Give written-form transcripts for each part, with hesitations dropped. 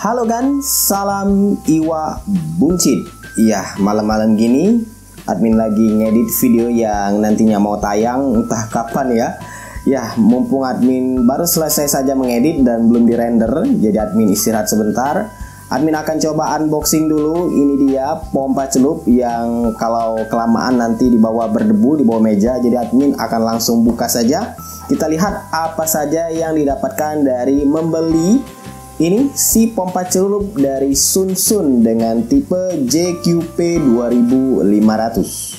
Halo kan, salam Iwa Buncit. Ya, malam-malam gini admin lagi ngedit video yang nantinya mau tayang entah kapan ya. Ya, mumpung admin baru selesai saja mengedit dan belum dirender, jadi admin istirahat sebentar. Admin akan coba unboxing dulu. Ini dia pompa celup yang kalau kelamaan nanti dibawa berdebu di bawah meja. Jadi admin akan langsung buka saja. Kita lihat apa saja yang didapatkan dari membeli ini si pompa celup dari Sunsun dengan tipe JQP 2500.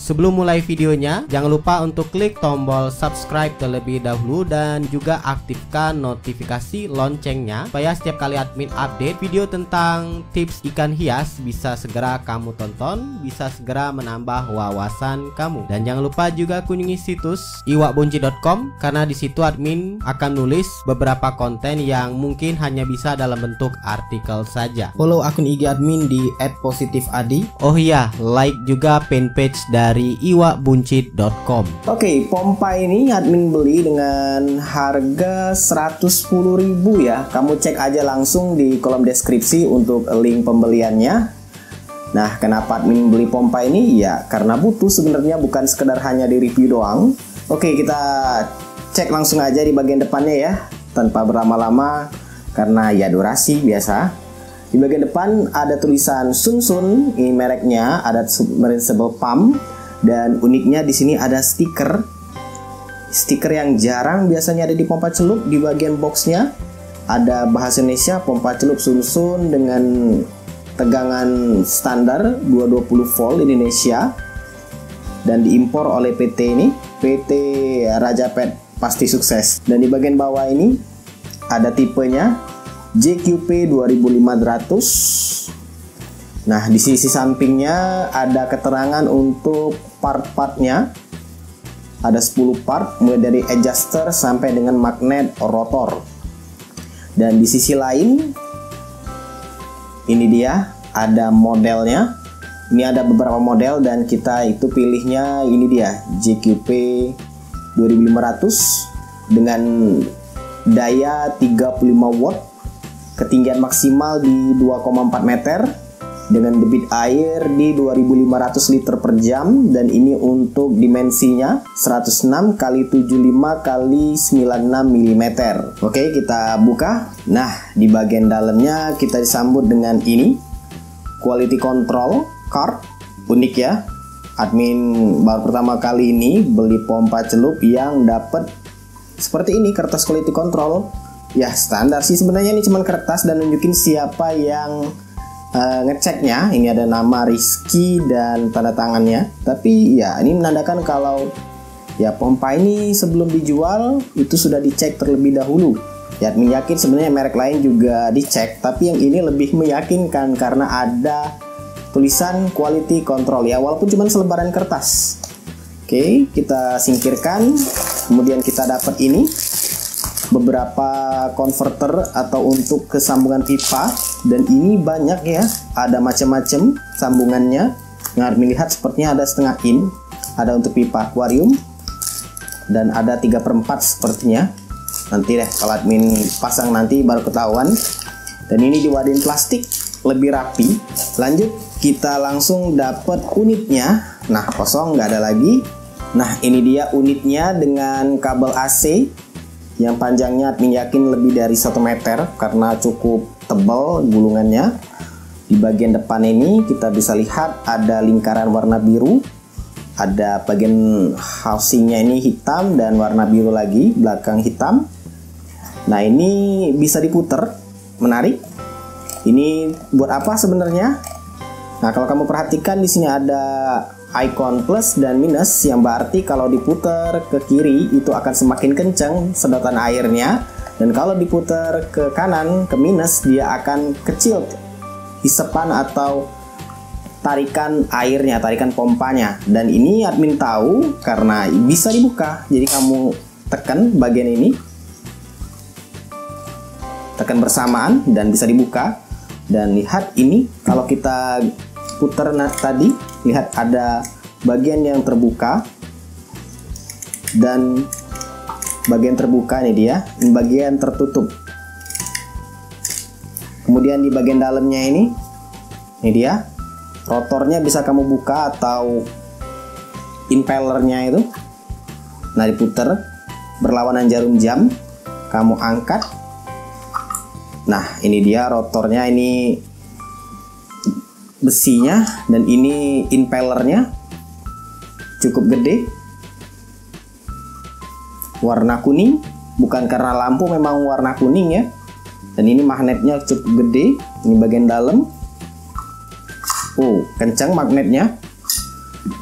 Sebelum mulai videonya, jangan lupa untuk klik tombol subscribe terlebih dahulu dan juga aktifkan notifikasi loncengnya supaya setiap kali admin update video tentang tips ikan hias bisa segera kamu tonton, bisa segera menambah wawasan kamu. Dan jangan lupa juga kunjungi situs iwabunci.com karena di situ admin akan nulis beberapa konten yang mungkin hanya bisa dalam bentuk artikel saja. Follow akun IG admin di @positifadi. Oh iya, like juga fanpage dari iwabunci.com. Oke, pompa ini admin beli dengan harga 110.000 ya. Kamu cek aja langsung di kolom deskripsi untuk link pembeliannya. Nah, kenapa admin beli pompa ini? Ya, karena butuh sebenarnya, bukan sekedar hanya di review doang. Oke, kita cek langsung aja di bagian depannya ya, tanpa berlama-lama karena ya durasi biasa. Di bagian depan ada tulisan Sunsun, ini mereknya, ada submersible pump. Dan uniknya di sini ada stiker yang jarang biasanya ada di pompa celup. Di bagian boxnya ada bahasa Indonesia, pompa celup Sunsun dengan tegangan standar 220 volt Indonesia dan diimpor oleh PT Raja Pet Pasti Sukses. Dan di bagian bawah ini ada tipenya JQP 2500. Nah, di sisi sampingnya ada keterangan untuk part-partnya. Ada 10 part, mulai dari adjuster sampai dengan magnet rotor. Dan di sisi lain, ini dia, ada modelnya. Ini ada beberapa model dan kita itu pilihnya ini dia, JQP 2500 dengan daya 35 watt, ketinggian maksimal di 2,4 meter. Dengan debit air di 2500 liter per jam, dan ini untuk dimensinya 106 x 75 x 96 mm. Oke, kita buka. Nah, di bagian dalamnya kita disambut dengan ini quality control card. Unik ya, admin baru pertama kali ini beli pompa celup yang dapat seperti ini, kertas quality control. Ya, standar sih sebenarnya, ini cuman kertas dan nunjukin siapa yang ngeceknya. Ini ada nama Rizky dan tanda tangannya. Tapi ya ini menandakan kalau ya pompa ini sebelum dijual itu sudah dicek terlebih dahulu. Ya, admin yakin sebenarnya merek lain juga dicek, tapi yang ini lebih meyakinkan karena ada tulisan quality control ya, walaupun cuma selebaran kertas. Oke, kita singkirkan. Kemudian kita dapat ini beberapa konverter atau untuk kesambungan pipa, dan ini banyak ya, ada macam-macam sambungannya. Yang admin lihat sepertinya ada setengah in, ada untuk pipa akuarium, dan ada 3/4 sepertinya. Nanti deh kalau admin pasang nanti baru ketahuan. Dan ini diwadahin plastik, lebih rapi. Lanjut, kita langsung dapat unitnya. Nah, kosong, nggak ada lagi. Nah, ini dia unitnya dengan kabel AC yang panjangnya admin yakin lebih dari 1 meter karena cukup tebal gulungannya. Di bagian depan ini kita bisa lihat ada lingkaran warna biru, ada bagian housingnya ini hitam dan warna biru lagi, belakang hitam. Nah, ini bisa diputer, menarik. Ini buat apa sebenarnya? Nah, kalau kamu perhatikan di sini ada icon plus dan minus, yang berarti kalau diputar ke kiri itu akan semakin kencang sedotan airnya, dan kalau diputar ke kanan ke minus dia akan kecil hisapan atau tarikan airnya, tarikan pompanya. Dan ini admin tahu karena bisa dibuka. Jadi kamu tekan bagian ini, tekan bersamaan dan bisa dibuka. Dan lihat ini, kalau kita putar tadi, lihat ada bagian yang terbuka dan bagian terbuka ini dia, bagian tertutup. Kemudian di bagian dalamnya ini dia rotornya, bisa kamu buka atau impellernya itu. Nah, diputer berlawanan jarum jam, kamu angkat. Nah, ini dia rotornya, ini besinya, dan ini impellernya cukup gede, warna kuning, bukan karena lampu, memang warna kuning ya. Dan ini magnetnya cukup gede, ini bagian dalam. Kencang magnetnya.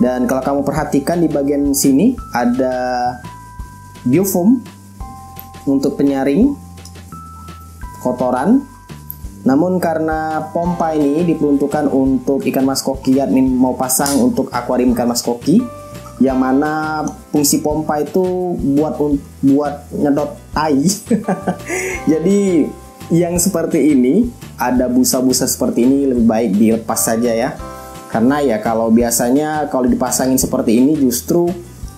Dan kalau kamu perhatikan di bagian sini ada biofoam untuk penyaring kotoran. Namun karena pompa ini diperuntukkan untuk ikan mas koki, admin mau pasang untuk akuarium ikan mas koki, yang mana fungsi pompa itu buat nyedot tai. Jadi yang seperti ini, ada busa-busa seperti ini, lebih baik dilepas saja ya. Karena ya kalau biasanya kalau dipasangin seperti ini justru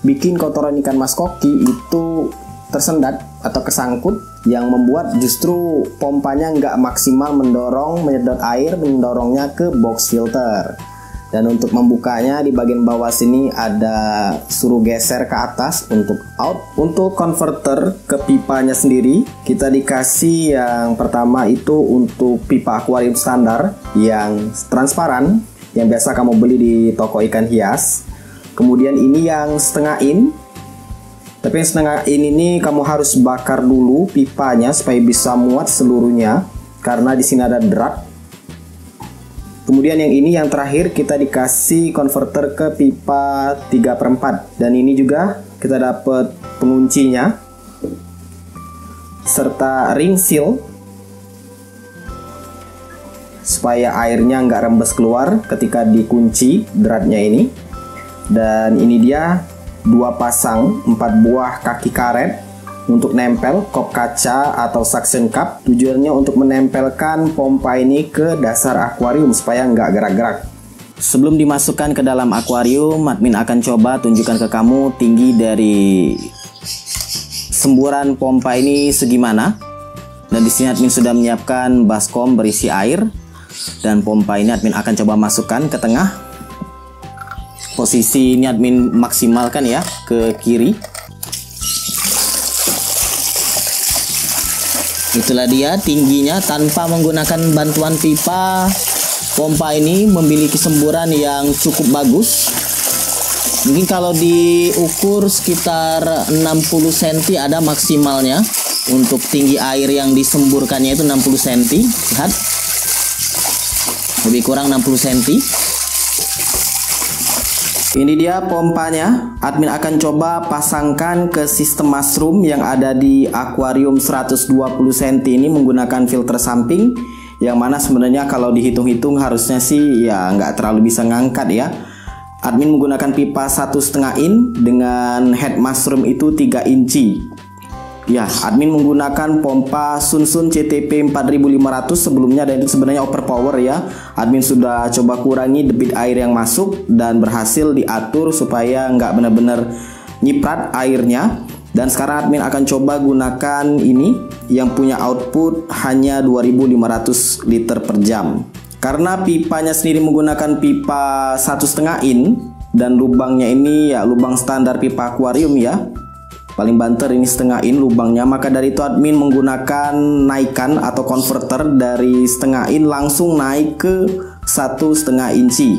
bikin kotoran ikan mas koki itu tersendat atau kesangkut, yang membuat justru pompanya nggak maksimal menyedot air, mendorongnya ke box filter. Dan untuk membukanya di bagian bawah sini ada suruh geser ke atas untuk out. Untuk konverter ke pipanya sendiri, kita dikasih yang pertama itu untuk pipa akuarium standar yang transparan, yang biasa kamu beli di toko ikan hias. Kemudian ini yang setengah in, tapi yang setengah in ini kamu harus bakar dulu pipanya supaya bisa muat seluruhnya, karena di sini ada drat. Kemudian yang ini yang terakhir kita dikasih konverter ke pipa 3/4, dan ini juga kita dapat penguncinya serta ring seal supaya airnya nggak rembes keluar ketika dikunci dratnya ini. Dan ini dia 2 pasang 4 buah kaki karet untuk nempel kop kaca atau suction cup. Tujuannya untuk menempelkan pompa ini ke dasar akuarium supaya nggak gerak-gerak. Sebelum dimasukkan ke dalam akuarium, admin akan coba tunjukkan ke kamu tinggi dari semburan pompa ini segimana. Dan di sini admin sudah menyiapkan baskom berisi air, dan pompa ini admin akan coba masukkan ke tengah. Posisi ini admin maksimalkan ya ke kiri. Itulah dia tingginya tanpa menggunakan bantuan pipa. Pompa ini memiliki semburan yang cukup bagus. Mungkin kalau diukur sekitar 60 cm ada maksimalnya. Untuk tinggi air yang disemburkannya itu 60 cm. Lihat, lebih kurang 60 cm. Ini dia pompanya. Admin akan coba pasangkan ke sistem mushroom yang ada di akuarium 120 cm ini menggunakan filter samping, yang mana sebenarnya kalau dihitung-hitung harusnya sih ya nggak terlalu bisa ngangkat ya. Admin menggunakan pipa 1,5 in dengan head mushroom itu 3 inci. Ya, admin menggunakan pompa Sunsun CTP 4500 sebelumnya, dan itu sebenarnya overpower ya. Admin sudah coba kurangi debit air yang masuk dan berhasil diatur supaya nggak benar-benar nyiprat airnya. Dan sekarang admin akan coba gunakan ini yang punya output hanya 2500 liter per jam. Karena pipanya sendiri menggunakan pipa 1,5 in dan lubangnya ini ya lubang standar pipa akuarium ya. Paling banter ini 1/2 in lubangnya, maka dari itu admin menggunakan naikan atau konverter dari 1/2 in langsung naik ke 1,5 inci.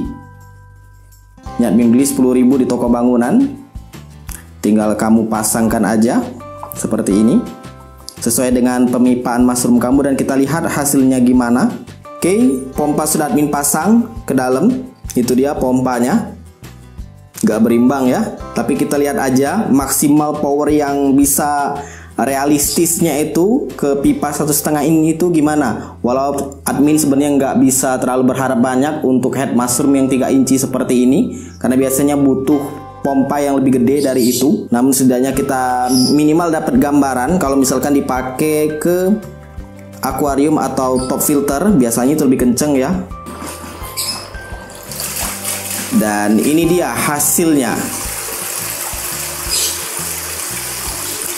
Ini admin beli 10.000 di toko bangunan. Tinggal kamu pasangkan aja seperti ini sesuai dengan pemipaan mushroom kamu, dan kita lihat hasilnya gimana. Oke, pompa sudah admin pasang ke dalam. Itu dia pompanya. Gak berimbang ya, tapi kita lihat aja maksimal power yang bisa realistisnya itu ke pipa 1,5 in itu gimana. Walau admin sebenarnya nggak bisa terlalu berharap banyak untuk head mushroom yang 3 inci seperti ini, karena biasanya butuh pompa yang lebih gede dari itu. Namun setidaknya kita minimal dapat gambaran kalau misalkan dipakai ke akuarium atau top filter, biasanya itu lebih kenceng ya. Dan ini dia hasilnya.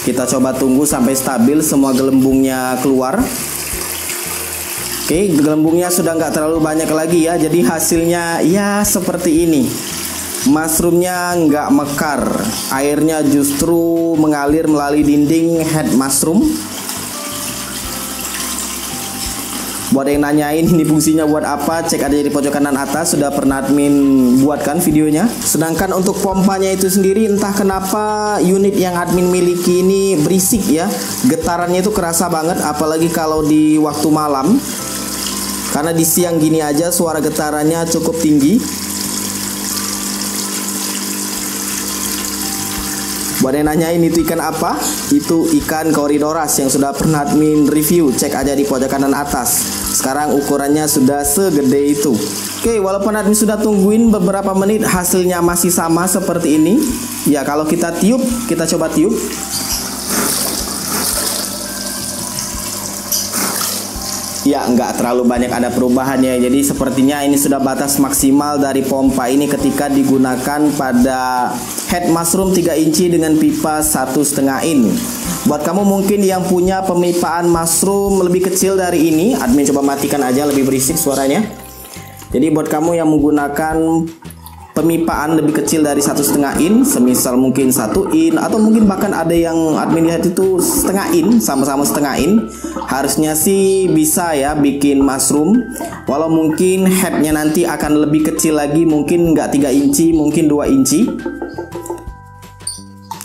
Kita coba tunggu sampai stabil semua gelembungnya keluar. Oke, gelembungnya sudah nggak terlalu banyak lagi ya. Jadi hasilnya ya seperti ini. Mushroomnya nggak mekar, airnya justru mengalir melalui dinding head mushroom. Buat yang nanyain ini fungsinya buat apa, cek aja di pojok kanan atas, sudah pernah admin buatkan videonya. Sedangkan untuk pompanya itu sendiri, entah kenapa unit yang admin miliki ini berisik ya. Getarannya itu kerasa banget, apalagi kalau di waktu malam. Karena di siang gini aja suara getarannya cukup tinggi. Buat yang nanyain itu ikan apa, itu ikan Corydoras yang sudah pernah admin review, cek aja di pojok kanan atas. Sekarang ukurannya sudah segede itu. Oke, walaupun admin sudah tungguin beberapa menit, hasilnya masih sama seperti ini. Ya, kalau kita tiup, kita coba tiup. Ya, nggak terlalu banyak ada perubahannya. Jadi sepertinya ini sudah batas maksimal dari pompa ini ketika digunakan pada head mushroom 3 inci dengan pipa 1,5 in. Buat kamu mungkin yang punya pemipaan mushroom lebih kecil dari ini, admin coba matikan aja, lebih berisik suaranya. Jadi buat kamu yang menggunakan pemipaan lebih kecil dari 1,5 in, semisal mungkin 1 in, atau mungkin bahkan ada yang admin lihat itu setengah in, sama-sama setengah in, harusnya sih bisa ya bikin mushroom. Walau mungkin headnya nanti akan lebih kecil lagi, mungkin nggak 3 inci, mungkin 2 inci.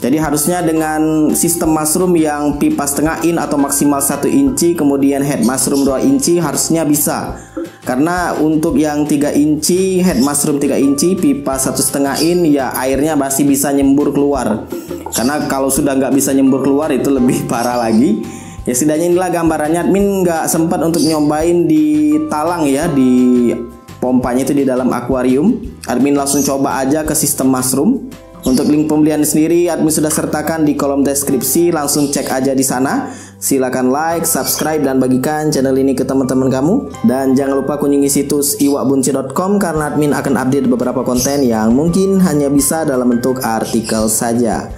Jadi harusnya dengan sistem mushroom yang pipa setengah in atau maksimal 1 inci, kemudian head mushroom 2 inci, harusnya bisa. Karena untuk yang 3 inci, head mushroom 3 inci, pipa 1,5 in, ya airnya masih bisa nyembur keluar. Karena kalau sudah nggak bisa nyembur keluar itu lebih parah lagi. Ya setidaknya inilah gambarannya. Admin nggak sempat untuk nyobain di talang ya, di pompanya itu di dalam akuarium. Admin langsung coba aja ke sistem mushroom. Untuk link pembelian sendiri admin sudah sertakan di kolom deskripsi, langsung cek aja di sana. Silakan like, subscribe, dan bagikan channel ini ke teman-teman kamu. Dan jangan lupa kunjungi situs iwakbunci.com karena admin akan update beberapa konten yang mungkin hanya bisa dalam bentuk artikel saja.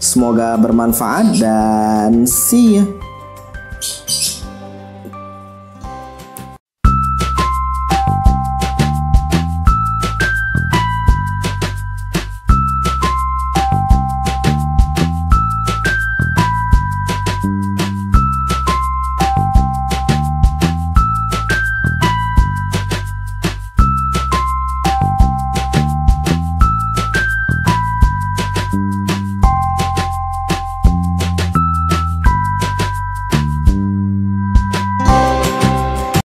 Semoga bermanfaat dan see ya.